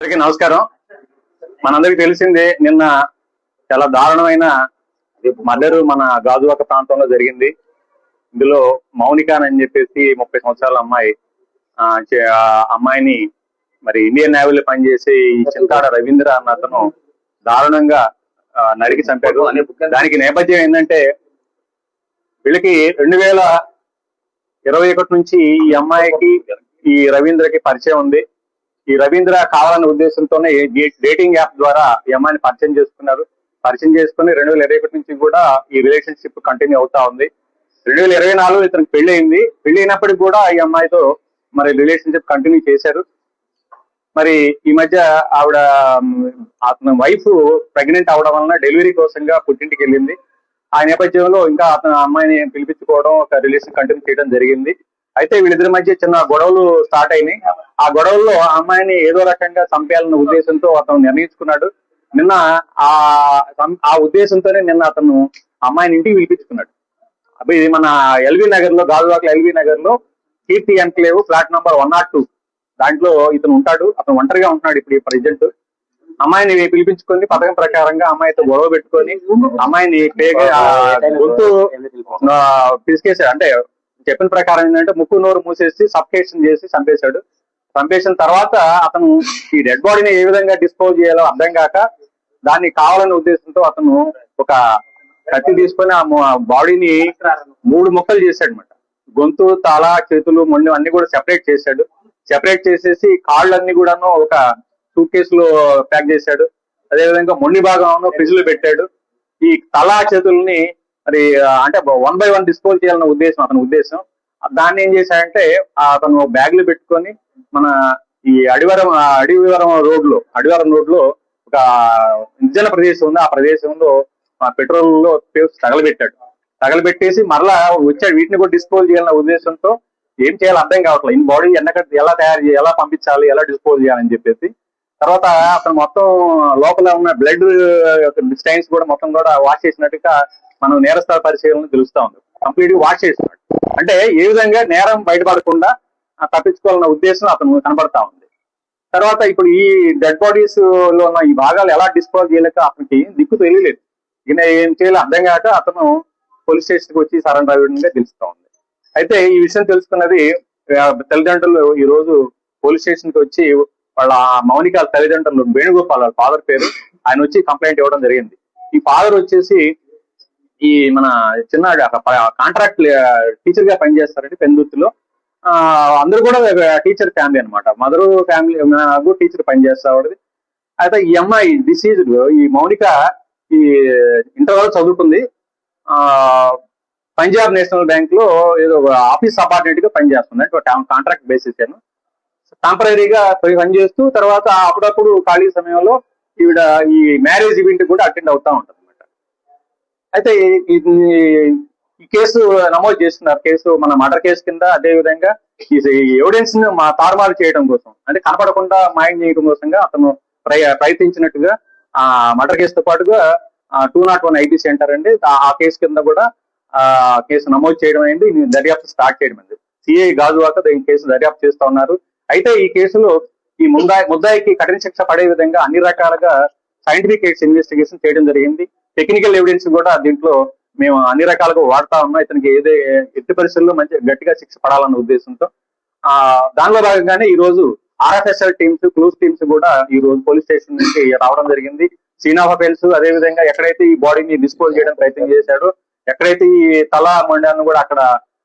అందరికీ నమస్కారం. మనందరికి తెలిసిందే, నిన్న చాలా దారుణమైన మర్డర్ మన గాజువాక ప్రాంతంలో జరిగింది. ఇందులో మౌనిక అని చెప్పేసి 30 సంవత్సరాల అమ్మాయిని మరి ఇండియన్ నేవీలో పనిచేసే ఈ చింతాడ రవీంద్ర అన్న అతను దారుణంగా నరికి చంపాడు. దానికి నేపథ్యం ఏంటంటే, వీళ్ళకి 2021 నుంచి ఈ అమ్మాయికి ఈ రవీంద్రకి పరిచయం ఉంది. ఈ రవీంద్ర కావాలనే ఉద్దేశంతోనే డేటింగ్ యాప్ ద్వారా ఈ అమ్మాయిని పరిచయం చేసుకున్నారు. పరిచయం చేసుకుని 2021 నుంచి కూడా ఈ రిలేషన్షిప్ కంటిన్యూ అవుతా ఉంది. 2024 ఇతనికి పెళ్లి అయింది. పెళ్లి అయినప్పటికీ కూడా ఈ అమ్మాయితో మరి రిలేషన్షిప్ కంటిన్యూ చేశారు. మరి ఈ మధ్య ఆవిడ అతని వైఫ్ ప్రెగ్నెంట్ అవడం వలన డెలివరీ కోసంగా పుట్టింటికి వెళ్ళింది. ఆ నేపథ్యంలో ఇంకా అతను అమ్మాయిని పిలిపించుకోవడం, ఒక రిలేషన్ కంటిన్యూ చేయడం జరిగింది. అయితే వీళ్ళిద్దరి మధ్య చిన్న గొడవలు స్టార్ట్ అయినాయి. ఆ గొడవల్లో ఆ అమ్మాయిని ఏదో రకంగా చంపేయాలన్న ఉద్దేశంతో అతను నిర్ణయించుకున్నాడు. నిన్న ఆ ఉద్దేశంతోనే నిన్న అతను అమ్మాయిని ఇంటికి పిలిపించుకున్నాడు. అవి మన ఎల్వి నగర్ లో, గాజువాక ఎల్వి నగర్ లో కీర్తి ఎన్క్లేవ్ ఫ్లాట్ నంబర్ 102 దాంట్లో ఇతను ఉంటాడు. అతను ఒంటరిగా ఉంటున్నాడు ఇప్పుడు ప్రెసిడెంట్. అమ్మాయిని పిలిపించుకొని పథకం ప్రకారంగా అమ్మాయితో గొడవ పెట్టుకొని అమ్మాయిని గొంతు పిసికేసాడు. అంటే చెప్పిన ప్రకారం ఏంటంటే ముక్కు నోరు మూసేసి సఫికేషన్ చేసి చంపేశాడు. చంపేసిన తర్వాత అతను ఈ డెడ్ బాడీని ఏ విధంగా డిస్పోజ్ చేయాలో అర్థం కాక దాన్ని కావాలనే ఉద్దేశంతో అతను ఒక కత్తి తీసుకొని ఆ బాడీని 3 ముక్కలు చేశాడు అనమాట. గొంతు, తల, చేతులు, మొండి అన్ని కూడా సెపరేట్ చేశాడు. సెపరేట్ చేసేసి కాళ్ళన్నీ కూడాను ఒక సూట్ కేసులో ప్యాక్ చేశాడు. అదేవిధంగా మొండి భాగం ఫ్రిడ్జ్ లో పెట్టాడు. ఈ తల, చేతుల్ని మరి అంటే 1 by 1 డిస్పోజ్ చేయాలన్న ఉద్దేశం అతని ఉద్దేశం. దాన్ని ఏం చేశాడంటే అతను బ్యాగ్ లో పెట్టుకొని మన ఈ అడివివరం రోడ్ లో ఒక నిర్జన ప్రదేశం ఉంది. ఆ ప్రదేశంలో పెట్రోల్ లో తగలబెట్టేసి మరలా వచ్చాడు. వీటిని కూడా డిస్పోజ్ చేయాలన్న ఉద్దేశంతో ఏం చేయాలో అర్థం కావట్లేదు. ఈ బాడీ ఎలా తయారు చేయాలి, ఎలా పంపించాలి, ఎలా డిస్పోజ్ చేయాలని చెప్పేసి తర్వాత అతను మొత్తం లోపల ఉన్న బ్లడ్ స్టైన్స్ కూడా మొత్తం కూడా వాష్ చేసినట్టుగా మనం నేరస్థల పరిశీలన తెలుస్తా ఉంది. కంప్లీట్ గా వాష్ చేస్తున్నాడు. అంటే ఏ విధంగా నేరం బయటపడకుండా తప్పించుకోవాలన్న ఉద్దేశం అతను కనబడతా ఉంది. తర్వాత ఇప్పుడు ఈ డెడ్ బాడీస్ లో ఉన్న ఈ భాగాలు ఎలా డిస్పోజ్ చేయలేక అతనికి దిక్కు తెలియలేదు. ఈయన ఏం చేయాలో అర్థం కాక అతను పోలీస్ స్టేషన్ కి వచ్చి సరెండర్ అవ్వడంగా తెలుస్తా ఉంది. అయితే ఈ విషయం తెలుసుకున్నది తల్లిదండ్రులు ఈ రోజు పోలీస్ స్టేషన్ కి వచ్చి వాళ్ళ మౌనిక తల్లిదండ్రులు వేణుగోపాల్, వాళ్ళ ఫాదర్ పేరు, ఆయన వచ్చి కంప్లైంట్ ఇవ్వడం జరిగింది. ఈ ఫాదర్ వచ్చేసి ఈ మన చిన్నాడు కాంట్రాక్ట్ టీచర్ గా పనిచేస్తారండి పెందుర్తిలో. అందరూ కూడా టీచర్ ఫ్యామిలీ అనమాట. మదర్ ఫ్యామిలీ టీచర్ పనిచేస్తాడు. అయితే ఈ అమ్మాయి డిసీజ్డ్ ఈ మౌనిక ఈ ఇంటర్ వరకు చదువుకుంది. పంజాబ్ నేషనల్ బ్యాంక్ లో ఏదో ఆఫీస్ సబార్డినేట్ గా పనిచేస్తుంది. అంటే కాంట్రాక్ట్ బేసిస్ టెంపరీగా పనిచేస్తూ తర్వాత అప్పుడప్పుడు ఖాళీ సమయంలో ఈవిడ ఈ మ్యారేజ్ ఈవెంట్ కూడా అటెండ్ అవుతా ఉంటుంది అనమాట. అయితే ఈ కేసు నమోదు చేస్తున్నారు. కేసు మన మర్డర్ కేసు కింద. అదే విధంగా ఈ ఎవిడెన్స్ ను తారుమారు చేయడం కోసం, అంటే కనపడకుండా మాయం చేయడం కోసంగా అతను ప్రయత్నించినట్టుగా ఆ మర్డర్ కేసుతో పాటుగా 201 ఐపీసీ అంటారండి. ఆ కేసు కింద కూడా కేసు నమోదు చేయడం అయింది. దర్యాప్తు స్టార్ట్ చేయడం అయింది. సిఐ గాజువాక ఈ కేసు దర్యాప్తు చేస్తా ఉన్నారు. అయితే ఈ కేసులో ఈ ముద్దాయికి కఠిన శిక్ష పడే విధంగా అన్ని రకాలుగా సైంటిఫిక్ ఇన్వెస్టిగేషన్ చేయడం జరిగింది. టెక్నికల్ ఎవిడెన్స్ కూడా దీంట్లో మేము అన్ని రకాలుగా వాడుతా ఉన్నాం. ఇతనికి ఎట్టి పరిస్థితుల్లో మంచి గట్టిగా శిక్ష పడాలన్న ఉద్దేశంతో దానిలో భాగంగానే ఈ రోజు ఆర్ఎఫ్ఎస్ఎల్ టీమ్స్, క్లూస్ టీమ్స్ కూడా ఈ రోజు పోలీస్ స్టేషన్ నుంచి రావడం జరిగింది. సీన్ ఆఫ్ అఫెన్స్, అదేవిధంగా ఎక్కడైతే ఈ బాడీని డిస్పోజ్ చేయడం ప్రయత్నం చేశాడో, ఎక్కడైతే ఈ తల మొండాన్ని కూడా అక్కడ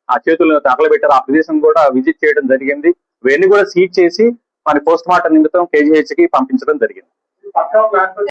ఆ చేతులను తగలబెట్టారో ఆ ప్రదేశం కూడా విజిట్ చేయడం జరిగింది. ఇవన్నీ కూడా సీజ్ చేసి మన పోస్ట్ మార్టం నిమిత్తం KGH కి పంపించడం జరిగింది.